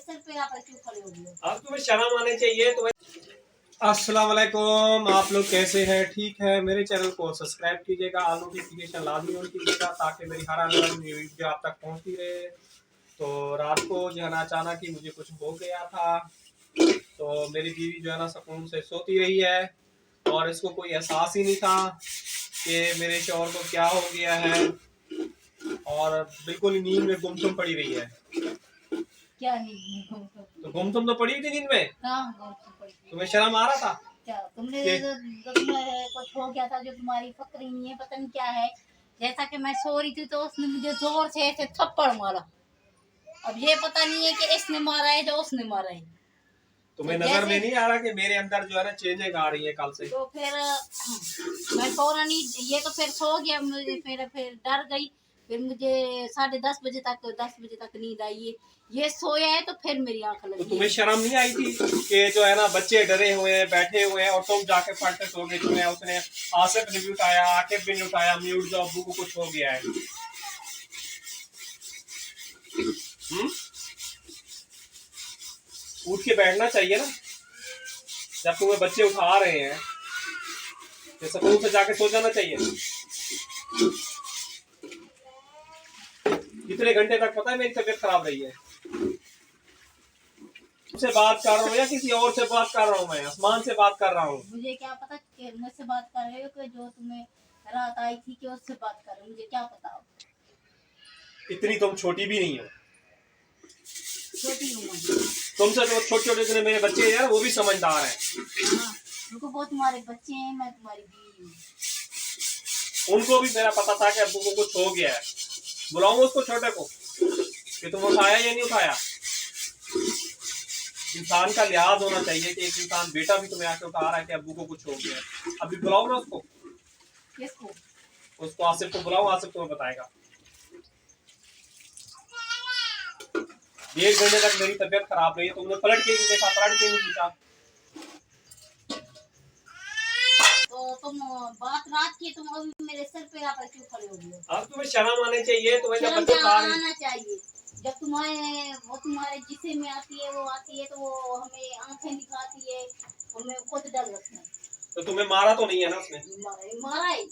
Sir पे आकर क्यों खड़े हो गए? अब तुम्हें शर्म आनी चाहिए तुम्हें। अस्सलाम वालेकुम, आप लोग कैसे हैं? ठीक है, मेरे चैनल को सब्सक्राइब कीजिएगा, ऑल नोटिफिकेशन लाजमी ऑन कीजिएगा ताकि मेरी हर आने वाली वीडियो आप तक पहुंचती रहे। तो रात को जो है ना अचानक ही मुझे कुछ हो गया था, तो मेरी बीवी जो है ना सुकून से सोती रही है और इसको कोई एहसास ही नहीं था कि मेरे शौहर को क्या हो गया है, और बिल्कुल ही नींद में गुमसुम पड़ी रही है। क्या नहीं तो गुमसुम तो पड़ी थी नींद में। तुम्हें शर्म आ रहा था क्या? तुमने तुम्हें कुछ हो गया था जो तुम्हारी फक्र ही नहीं है, पता नहीं क्या है। जैसा कि मैं सो रही थी तो उसने मुझे जोर से ऐसे थप्पड़ मारा। अब ये पता नहीं है कि इसने मारा है या उसने मारा है। तुम्हें नजर में नहीं आ रहा कि मेरे अंदर जो है ना चेंजिंग आ रही है कल से? तो फिर मैं फौरन ही ये तो फिर सो गया, मुझे फिर डर गई। फिर मुझे 10:30 बजे तक नींद आई है। ये सोया है तो फिर मेरी आंख लगी। तो तुम्हें शर्म नहीं आई थी कि जो है ना बच्चे डरे हुए हैं, बैठे हुए हैं, और तुम जाके फट से सो गए? तुम्हें उसने आसिफ ने भी उठाया, आकिब भी नहीं उठाया, म्यूट जो अब्बू को कुछ हो गया है। उठ के बैठना चाहिए ना जब तुम्हें बच्चे उठा रहे हैं, तो सुकून से जाके सो जाना चाहिए। कितने घंटे तक पता है मेरी तबीयत खराब रही है? से बात कर रहा हूँ या किसी और से बात कर रहा हूँ? मैं आसमान से बात कर रहा हूँ। मुझे क्या पता कि मुझसे बात कर रहे हो कि जो तुम्हें रात आई थी कि उससे बात कर रहे हो, मुझे क्या पता। इतनी तुम छोटी भी नहीं हो। छोटी हूँ तुमसे जो छोटे छोटे जितने मेरे बच्चे हैं वो भी समझदार हैं। हाँ, उनको वो तुम्हारे बच्चे हैं, मैं तुम्हारी बीवी हूँ। उनको भी मेरा पता था कि अब्बू को कुछ हो गया है। बुलाऊंगा उसको छोटे को कि तुम उठाया या नहीं उठाया। इंसान का लिहाज होना चाहिए कि एक इंसान बेटा भी तुम्हें आके उठा रहा है कि अब्बू को कुछ हो गया है। अभी बुलाओ ना उसको। किसको? उसको आसिफ को बुलाओ, आसिफ तुम्हें बताएगा। 1 घंटे तक मेरी तबीयत खराब रही है, तुमने पलट के नहीं देखा, पलट के नहीं पूछा। तो तुम बात रात की, तुम अभी मेरे सर पे आकर क्यों खड़े हो गए? अब तुम्हें शर्म आनी चाहिए। तुम्हें जब शर्म बच्चे खा रहे आना चाहिए। जब तुम्हारे जिस्म में आती है, वो आती है तो वो हमें आंखें दिखाती है, हमें खुद डर लगता है। तो तुम्हें मारा तो नहीं है ना उसने? मारा है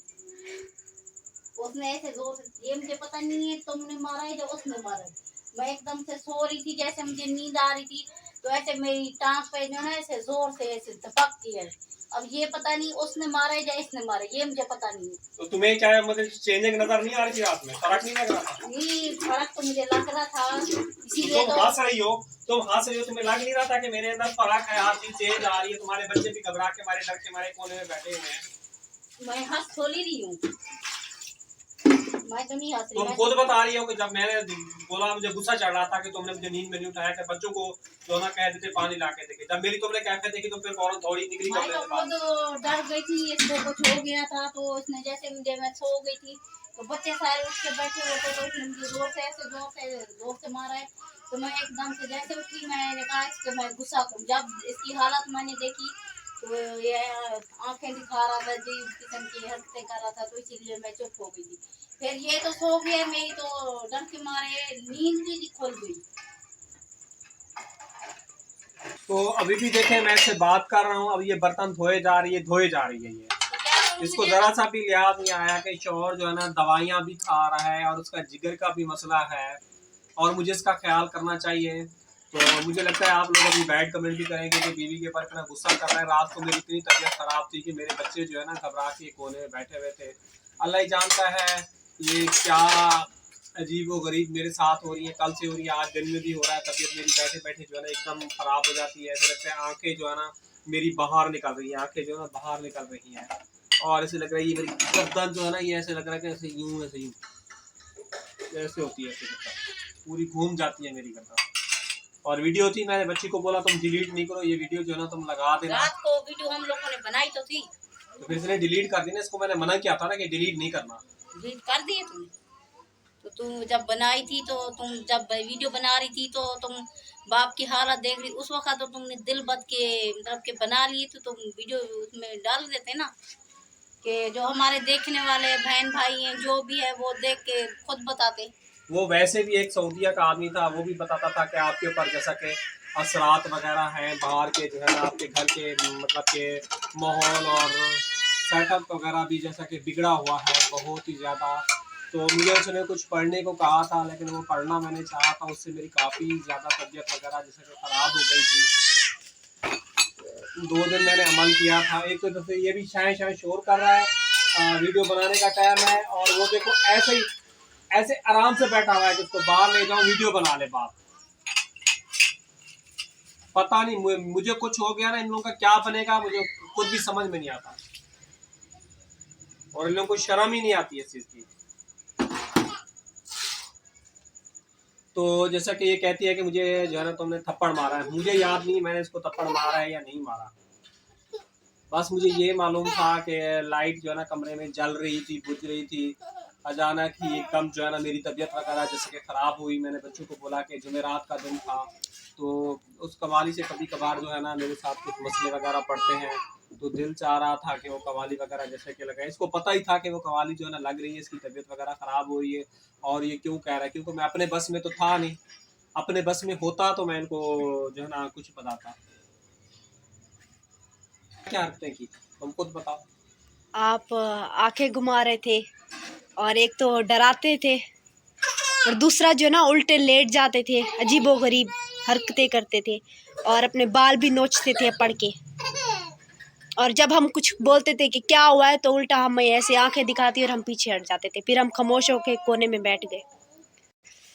उसने ऐसे जोर से। ये मुझे पता नहीं है तुमने मारा है या उसने मारा है। मैं एकदम से सो रही थी, जैसे मुझे नींद आ रही थी, तो ऐसे मेरी टांग पे जो है ऐसे जोर से ऐसे धपकती है। अब ये पता नहीं उसने मारा है या इसने मारा, ये मुझे पता नहीं है। तो तुम्हें क्या मतलब चेंजिंग नजर नहीं आ रही थी रात में? फर्क नहीं लग रहा था? नहीं, फर्क तो मुझे लग रहा था, इसीलिए तुम हंस रही हो। तुम्हें लग नहीं रहा था कि मेरे अंदर फर्क है, हर चीज चेंज आ रही है? तुम्हारे बच्चे भी घबरा के मारे, डर के मारे कोने में बैठे हुए हैं। मैं हंस थोड़ी रही हूँ, मैं तो नहीं हंस रही। तुम खुद बता रही हो कि जब मैंने बोला, मुझे गुस्सा चढ़ रहा था कि तुमने मुझे नींद में नहीं उठाया कि बच्चों को जो ना कह देते पानी ला के देखे। जब मेरी तुमने कैफियत देखी तो फिर फौरन थोड़ी निकली। मैं तो खुद डर गई थी, इसको कुछ हो गया था। तो इसने जैसे मुझे, मैं सो गई थी तो बच्चे सारे उठ के बैठे हुए थे, तो इसने मुझे जोर से मारा है। तो मैं एकदम से जैसे उठी, मैंने कहा इसके मैं गुस्सा करूँ। जब इसकी हालत मैंने देखी तो ये आंखें दिखा रहा था, अजीब किस्म की हरकतें कर रहा था, तो इसीलिए मैं चुप हो गई थी। फिर ये तो सो गया, मेरी तो डर के मारे नींद भी खुल गई। तो अभी भी देखें, मैं इससे बात कर रहा हूँ, अब ये बर्तन धोए जा रही है ये। इसको जरा सा भी लिहाज नहीं आया कि शौहर जो है ना दवाइयाँ भी खा रहा है और उसका जिगर का भी मसला है और मुझे इसका ख्याल करना चाहिए। तो मुझे लगता है आप लोग अभी बैड कमेंट भी करेंगे कि बीवी के ऊपर इतना गुस्सा कर रहा है। रात को मेरी इतनी तबीयत खराब थी कि मेरे बच्चे जो है ना घबरा के कोने में बैठे हुए थे। अल्लाह ही जानता है ये क्या अजीब व गरीब मेरे साथ हो रही है, कल से हो रही है, आज दिन में भी हो रहा है। तबीयत मेरी बैठे बैठे जो है ना एकदम खराब हो जाती है। ऐसे लगता है आंखें जो है ना मेरी बाहर निकल रही है, आंखें जो है ना बाहर निकल रही हैं, और ऐसे लग रहा है ये मेरी गर्दन जो है ना ये ऐसे लग रहा है कि ऐसे यूं ऐसे होती है, ऐसे पूरी घूम जाती है मेरी गर्दन। और वीडियो थी, मैंने बच्ची को बोला तुम डिलीट नहीं करो ये वीडियो, जो है ना तुम लगा देना। रात को वीडियो हम लोगों ने बनाई तो थी, तो फिर इसने डिलीट कर दी ना। इसको मैंने मना किया था ना कि डिलीट नहीं करना। डिलीट कर दिए तुमने? तो तुम जब बनाई थी, तो तुम जब वीडियो बना रही थी तो तुम बाप की हालत देख रही उस वक्त, तो तुमने दिल बद के मतलब के बना लिए, तो तुम वीडियो उसमें डाल देते ना, कि जो हमारे देखने वाले बहन भाई हैं जो भी है वो देख के खुद बताते। वो वैसे भी एक सऊदीया का आदमी था, वो भी बताता था कि आपके ऊपर जैसा कि असरात वगैरह हैं बाहर के जो है ना, आपके घर के मतलब के माहौल और सेटअप वगैरह भी जैसा कि बिगड़ा हुआ है बहुत ही ज़्यादा। तो मुझे उसने कुछ पढ़ने को कहा था, लेकिन वो पढ़ना मैंने चाहा था, उससे मेरी काफ़ी ज़्यादा तबीयत वगैरह जैसे कि ख़राब हो गई थी। 2 दिन मैंने अमल किया था। एक तो जैसे ये भी शाय शाय शोर कर रहा है, वीडियो बनाने का टाइम है, और वो देखो ऐसे ही ऐसे आराम से बैठा हुआ है कि उसको बाहर ले जाऊं वीडियो बना ले बाप। पता नहीं मुझे कुछ हो गया ना, इन लोगों का क्या बनेगा मुझे खुद भी समझ में नहीं आता, और इन लोगों को शर्म ही नहीं आती है इस चीज की। तो जैसा कि ये कहती है कि मुझे जो है ना तुमने थप्पड़ मारा है, मुझे याद नहीं मैंने इसको थप्पड़ मारा है या नहीं मारा। बस मुझे ये मालूम था कि लाइट जो है ना कमरे में जल रही थी, बुझ रही थी। अचानक ही एकदम जो है ना मेरी तबीयत वगैरह जैसे कि ख़राब हुई। मैंने बच्चों को बोला कि जुमेरात का दिन था, तो उस कवाली से कभी कभार जो है ना मेरे साथ कुछ मसले वगैरह पड़ते हैं, तो दिल चाह रहा था कि वो कवाली वगैरह जैसे कि लगाए। इसको पता ही था कि वो कवाली जो है ना लग रही है, इसकी तबीयत वगैरह ख़राब हो रही है, और ये क्यों कह रहा है, क्योंकि मैं अपने बस में तो था नहीं। अपने बस में होता तो मैं इनको जो है ना कुछ बताता। क्या हरकतें की तुम खुद बताओ। आप आंखें घुमा रहे थे, और एक तो डराते थे, और दूसरा जो है ना उल्टे लेट जाते थे, अजीबोगरीब हरकतें करते थे, और अपने बाल भी नोचते थे पड़ के। और जब हम कुछ बोलते थे कि क्या हुआ है, तो उल्टा हमें ऐसे आंखें दिखाती और हम पीछे हट जाते थे, फिर हम खामोश होकर कोने में बैठ गए।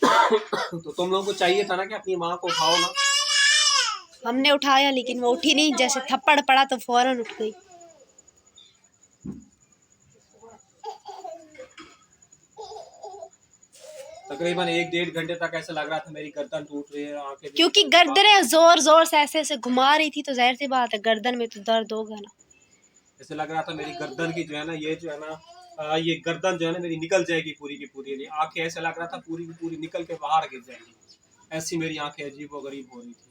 तो तुम लोगों को चाहिए था ना कि अपनी माँ को उठाओ ना। हमने उठाया, लेकिन वो उठी नहीं। जैसे थप्पड़ पड़ा तो फौरन उठ गई। तकरीबन 1-1.5 घंटे तक ऐसा लग रहा था मेरी गर्दन टूट रही है, आंखें भी क्योंकि गर्दनें जोर जोर से ऐसे ऐसे घुमा रही थी, तो जाहिर सी बात है गर्दन में तो दर्द होगा ना। ऐसे लग रहा था मेरी गर्दन की जो है ना, ये जो है ना ये गर्दन जो है ना मेरी निकल जाएगी पूरी की पूरी। आंखें ऐसे लग रहा था पूरी की पूरी निकल के बाहर गिर जाएंगी, ऐसी मेरी आंखें अजीब व गरीब हो रही थी।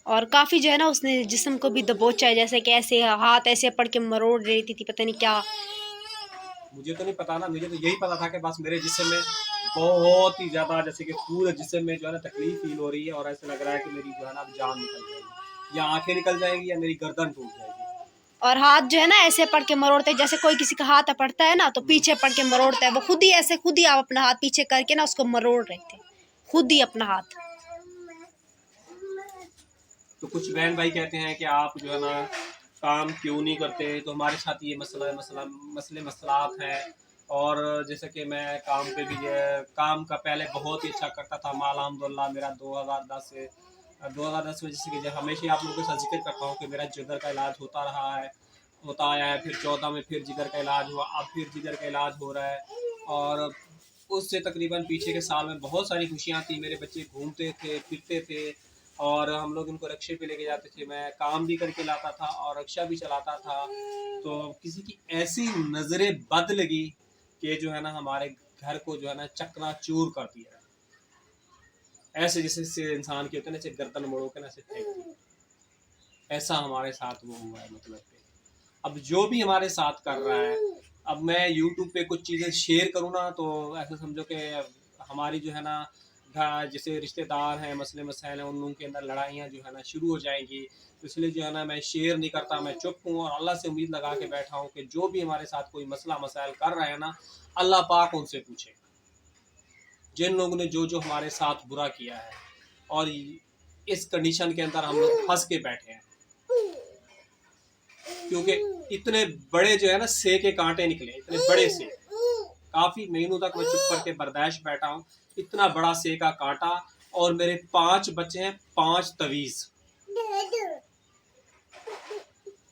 और काफी जो है ना उसने जिस्म को भी दबोचा है, जैसे कि ऐसे हाथ ऐसे पड़ के मरोड़ रही थी, पता नहीं क्या। मुझे तो नहीं पता ना, मुझे तो यही पता था कि बस मेरे जिस्म में बहुत ही ज्यादा जैसे कि पूरे जिस्म में जो है ना तकलीफ फील हो रही है, और ऐसा लग रहा है कि मेरी जो है ना अब जान निकल जाएगी, या आंखें निकल जाएंगी या मेरी गर्दन टूट जाएगी। और हाथ जो है ना ऐसे पड़ के मरोड़ते, जैसे कोई किसी का हाथ पड़ता है ना तो पीछे पड़ के मरोड़ता है, वो खुद ही ऐसे खुद ही आप अपना हाथ पीछे करके ना उसको मरोड़ रहे थे, खुद ही अपना हाथ। तो कुछ बहन भाई कहते हैं कि आप जो है ना काम क्यों नहीं करते, तो हमारे साथ ये मसले मसलात हैं। और जैसे कि मैं काम पे भी काम का पहले बहुत ही अच्छा करता था, माल अल्हम्दुलिल्लाह मेरा 2010 में जैसे कि हमेशा ही आप लोगों के साथ जिक्र करता हूँ कि मेरा जिगर का इलाज होता आया है। फिर 14 में फिर जिगर का इलाज हुआ, अब फिर जिगर का इलाज हो रहा है। और उससे तकरीबन पीछे के साल में बहुत सारी खुशियाँ थी, मेरे बच्चे घूमते थे फिरते थे, और हम लोग इनको रिक्शे पे लेके जाते थे, मैं काम भी करके लाता था और रिक्शा भी चलाता था। तो किसी की ऐसी नज़रें बद लगी कि जो है ना हमारे घर को जो है ना चकनाचूर कर दिया, ऐसे जैसे इंसान के होते हैं ना, जैसे गर्दन मोड़ो के ना ऐसे फेंक दिया, ऐसा हमारे साथ वो हुआ है। मतलब कि अब जो भी हमारे साथ कर रहा है, अब मैं यूट्यूब पे कुछ चीज़ें शेयर करूँ ना, तो ऐसा समझो कि हमारी जो है ना जैसे रिश्तेदार हैं, मसले मसाइल हैं, उन लोगों के अंदर लड़ाइयाँ जो है ना शुरू हो जाएंगी। तो इसलिए जो है ना मैं शेयर नहीं करता, मैं चुप हूँ और अल्लाह से उम्मीद लगा के बैठा हूँ कि जो भी हमारे साथ कोई मसला मसाइल कर रहा है ना, अल्लाह पाक उनसे पूछे जिन लोगों ने जो जो हमारे साथ बुरा किया है। और इस कंडीशन के अंदर हम लोग फंस के बैठे हैं, क्योंकि इतने बड़े जो है ना से के कांटे निकले, इतने बड़े से। काफी महीनों तक मैं चुप करके बर्दाश्त बैठा हूँ, इतना बड़ा से का कांटा। और मेरे 5 बच्चे हैं, 5 तवीज।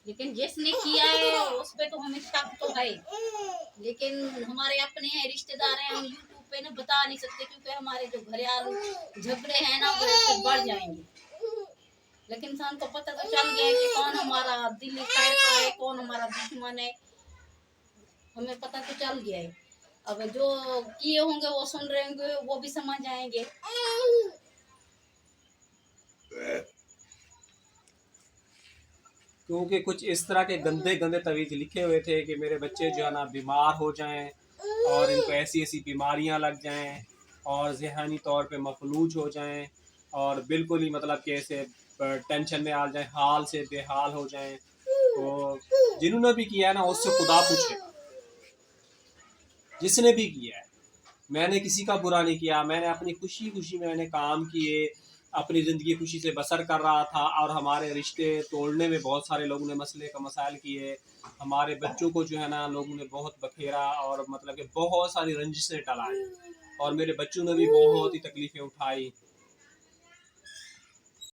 लेकिन जिसने किया है उस पे तो हमें शक तो है, लेकिन हमारे अपने हैं, रिश्तेदार हैं, हम यूट्यूब पे ना बता नहीं सकते, क्योंकि हमारे जो घरेलू झगड़े हैं ना वो फिर बढ़ जाएंगे। लेकिन इंसान को पता तो चल गया है कि कौन हमारा दिली खैर का है, कौन हमारा दुश्मन है, हमें पता तो चल गया है। अब जो किए होंगे वो सुन रहे होंगे, वो भी समझ जाएंगे। क्योंकि कुछ इस तरह के गंदे गंदे तवीज लिखे हुए थे कि मेरे बच्चे जो है ना बीमार हो जाएं, और इनको ऐसी ऐसी बीमारियां लग जाएं और ज़हनी तौर पे मफलूज हो जाएं और बिल्कुल ही मतलब कि ऐसे टेंशन में आ जाएं, हाल से बेहाल हो जाएं। तो जिन्होंने भी किया है ना उससे खुदा पूछे, जिसने भी किया है। मैंने किसी का बुरा नहीं किया, मैंने अपनी खुशी खुशी में मैंने काम किए, अपनी ज़िंदगी खुशी से बसर कर रहा था और हमारे रिश्ते तोड़ने में बहुत सारे लोगों ने मसले का मसाइल किए। हमारे बच्चों को जो है ना लोगों ने बहुत बखेरा और मतलब कि बहुत सारी रंजिशें टलाई और मेरे बच्चों ने भी बहुत ही तकलीफ़ें उठाई।